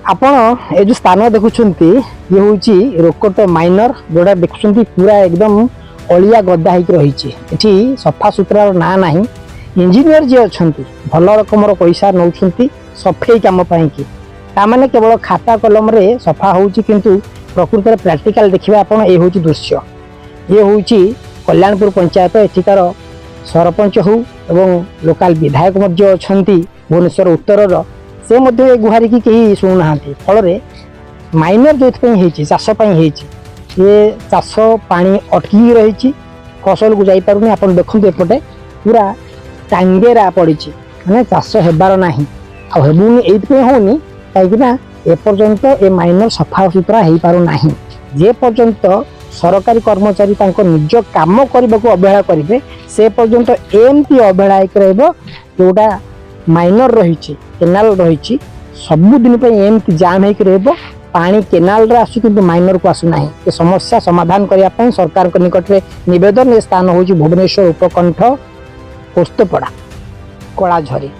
आपण ये जो स्थान देखुंत ये हूँ रोकोट माइनर जोड़ा देखुं पूरा एकदम अलिया गदा हो रही सफा सुतरार ना ना इंजीनियर जी अच्छा भल रकम पैसा नौ सफेई कम कि ताने केवल खाता कलम रे सफा हो किंतु प्रकृत में प्रैक्टिकल देखा आप ये हूँ दृश्य ये हूँ कल्याणपुर पंचायत एठिकार सरपंच हो एवं लोकाल विधायक अच्छा भुवनेश्वर उत्तर से मध्य गुहारी की कहीं शुणुना फल माइनर जो चाषपाई ये चाष पानी अटकी रही फसल को जापार आप देखते एपटे पूरा टांगेरा पड़ी मैंने चाष हेबार ना आबुनि ये होनी कहीं एपर्यंत ए माइनर सफा सुतरा हो पार ना जे पर्यंत सरकारी कर्मचारी निज काम करने को अवहेला करेंगे से पर्यंत एमती अवहेला जोटा माइनर रही केनाल रही सबुदिन एमती जाम हो पानी केनाल आसू कि माइनर को आसूना ये समस्या समाधान करने सरकार निकट में निवेदन। स्थान हूँ भुवनेश्वर उपकंठ पोस्तपड़ा कलाझरी।